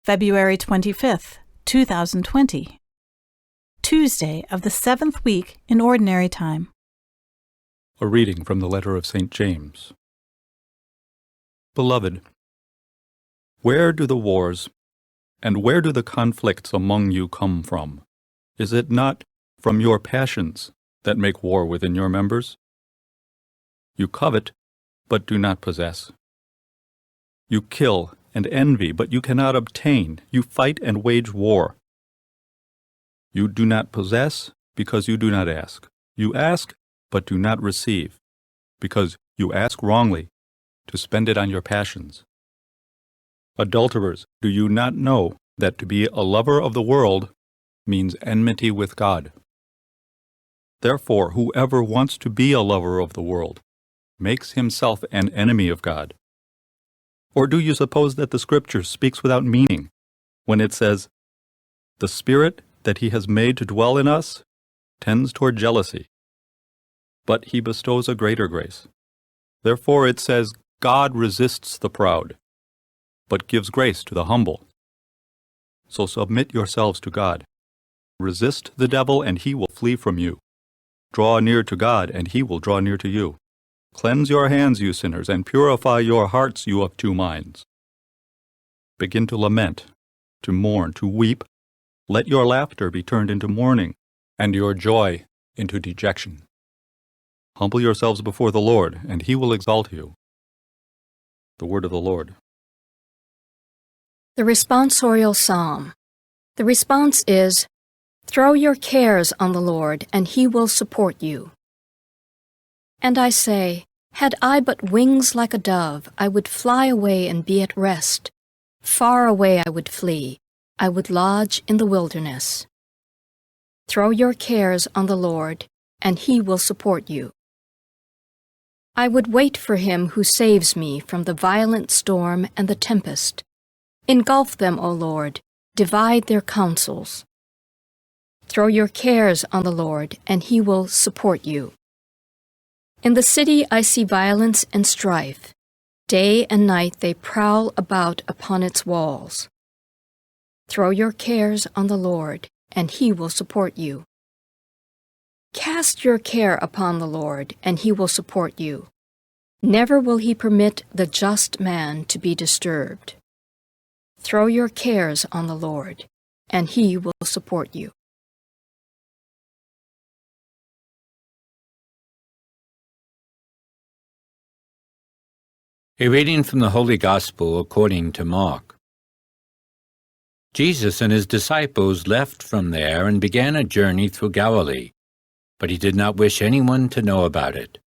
February 25th, 2020. Tuesday of the 7th week in Ordinary Time. A reading from the letter of St. James. Beloved, where do the wars and where do the conflicts among you come from? Is it not from your passions that make war within your members? You covet, but do not possess. You kill and envy, but you cannot obtain. You fight and wage war. You do not possess because you do not ask. You ask, but do not receive, because you ask wrongly, to spend it on your passions. Adulterers, do you not know that to be a lover of the world means enmity with God? Therefore, whoever wants to be a lover of the world makes himself an enemy of God. Or do you suppose that the Scripture speaks without meaning when it says, "The Spirit that He has made to dwell in us tends toward jealousy, but He bestows a greater grace"? Therefore it says, "God resists the proud, but gives grace to the humble." So submit yourselves to God. Resist the devil, and he will flee from you. Draw near to God, and He will draw near to you. Cleanse your hands, you sinners, and purify your hearts, you of two minds. Begin to lament, to mourn, to weep. Let your laughter be turned into mourning, and your joy into dejection. Humble yourselves before the Lord, and He will exalt you. The word of the Lord. The responsorial psalm. The response is, "Throw your cares on the Lord, and He will support you." And I say, had I but wings like a dove, I would fly away and be at rest. Far away I would flee. I would lodge in the wilderness. Throw your cares on the Lord, and He will support you. I would wait for Him who saves me from the violent storm and the tempest. Engulf them, O Lord, divide their counsels. Throw your cares on the Lord, and He will support you. In the city I see violence and strife. Day and night they prowl about upon its walls. Throw your cares on the Lord, and He will support you. Cast your care upon the Lord, and He will support you. Never will He permit the just man to be disturbed. Throw your cares on the Lord, and He will support you. A reading from the Holy Gospel according to Mark. Jesus and His disciples left from there and began a journey through Galilee, but He did not wish anyone to know about it.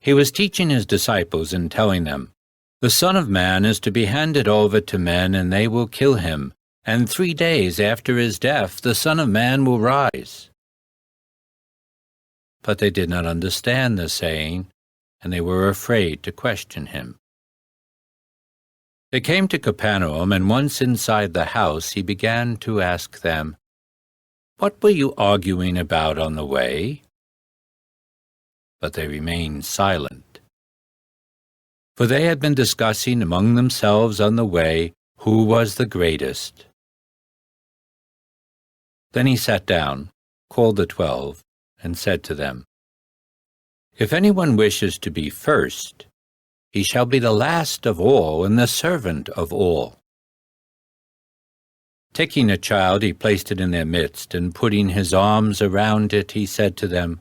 He was teaching His disciples and telling them, "The Son of Man is to be handed over to men, and they will kill Him, and 3 days after His death the Son of Man will rise." But they did not understand the saying, and they were afraid to question Him. They came to Capernaum, and once inside the house He began to ask them, "What were you arguing about on the way?" But they remained silent, for they had been discussing among themselves on the way who was the greatest. Then He sat down, called the 12, and said to them, "If anyone wishes to be first, he shall be the last of all and the servant of all." Taking a child, He placed it in their midst, and putting His arms around it, He said to them,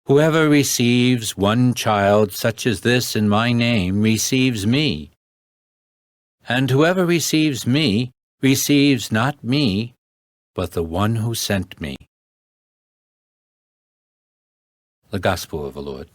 "Whoever receives one child such as this in my name receives me. And whoever receives me receives not me, but the one who sent me." The Gospel of the Lord.